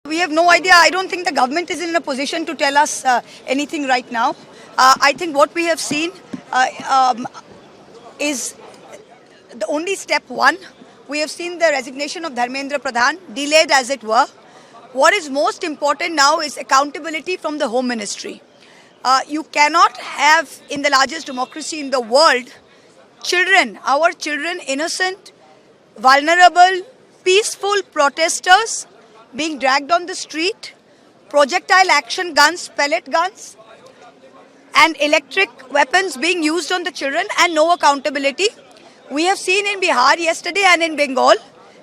We have no idea. I don't think the government is in a position to tell us anything right now. I think what we have seen is the only step one. We have seen the resignation of Dharmendra Pradhan, delayed as it were. What is most important now is accountability from the Home Ministry. You cannot have, in the largest democracy in the world, children, our children, innocent, vulnerable, peaceful protesters being dragged on the street, projectile action guns, pellet guns, and electric weapons being used on the children, and no accountability. We have seen in Bihar yesterday and in Bengal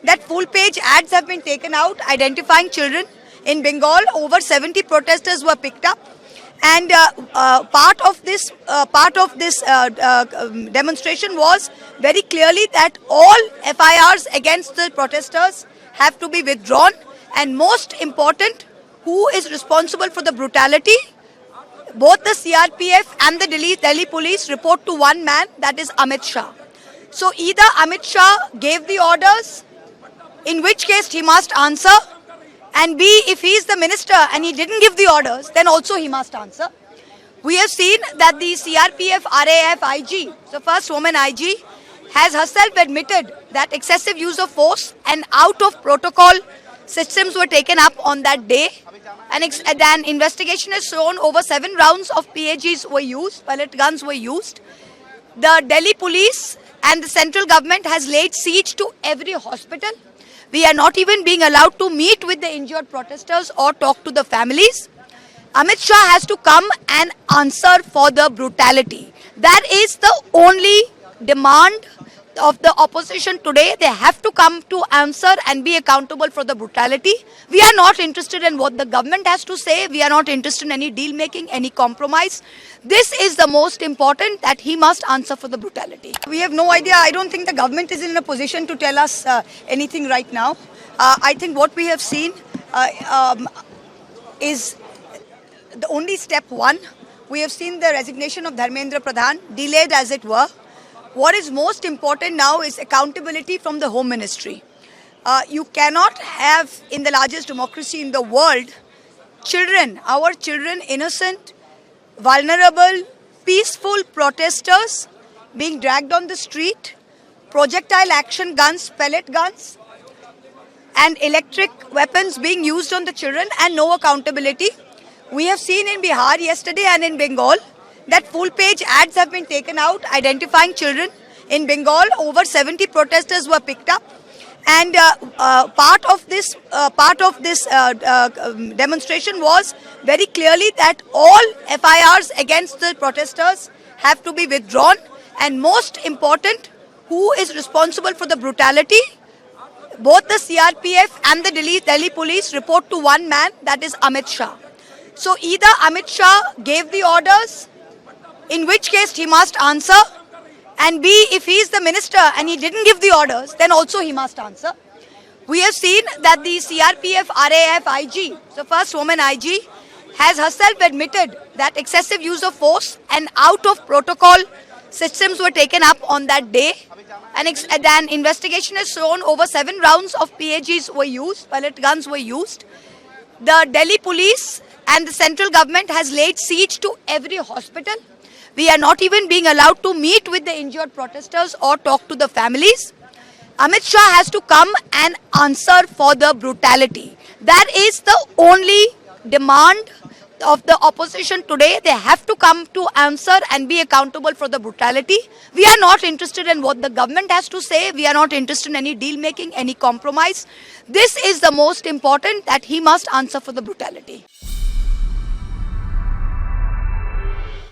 that full-page ads have been taken out identifying children. In Bengal, over 70 protesters were picked up, and part of this demonstration was very clearly that all FIRs against the protesters have to be withdrawn, and most important, who is responsible for the brutality? Both the CRPF and the Delhi police report to one man, that is Amit Shah. So either Amit Shah gave the orders, in which case he must answer, and B, if he is the minister and he didn't give the orders, then also he must answer. We have seen that the CRPF RAF IG, the first woman IG, has herself admitted that excessive use of force and out of protocol systems were taken up on that day. And an investigation has shown over 7 rounds of PAGs were used, pellet guns were used. The Delhi police and the central government has laid siege to every hospital. We are not even being allowed to meet with the injured protesters or talk to the families. Amit Shah has to come and answer for the brutality. That is the only demand of the opposition today. They have to come to answer and be accountable for the brutality. We are not interested in what the government has to say. We are not interested in any deal making, any compromise. This is the most important, that he must answer for the brutality. We have no idea. I don't think the government is in a position to tell us anything right now. I think what we have seen is the only step one. We have seen the resignation of Dharmendra Pradhan, delayed as it were. What is most important now is accountability from the Home Ministry. You cannot have, in the largest democracy in the world, children, our children, innocent, vulnerable, peaceful protesters being dragged on the street, projectile action guns, pellet guns, and electric weapons being used on the children, and no accountability. We have seen in Bihar yesterday and in Bengal that full-page ads have been taken out identifying children. In Bengal, over 70 protesters were picked up, and part of this demonstration was very clearly that all FIRs against the protesters have to be withdrawn, and most important, who is responsible for the brutality? Both the CRPF and the Delhi police report to one man, that is Amit Shah. So either Amit Shah gave the orders, in which case he must answer, and B, if he is the minister and he didn't give the orders, then also he must answer. We have seen that the CRPF RAF IG, the first woman IG, has herself admitted that excessive use of force and out of protocol systems were taken up on that day. And an investigation has shown over 7 rounds of PAGs were used, pellet guns were used. The Delhi police and the central government has laid siege to every hospital. We are not even being allowed to meet with the injured protesters or talk to the families. Amit Shah has to come and answer for the brutality. That is the only demand of the opposition today. They have to come to answer and be accountable for the brutality. We are not interested in what the government has to say. We are not interested in any deal making, any compromise. This is the most important, that he must answer for the brutality.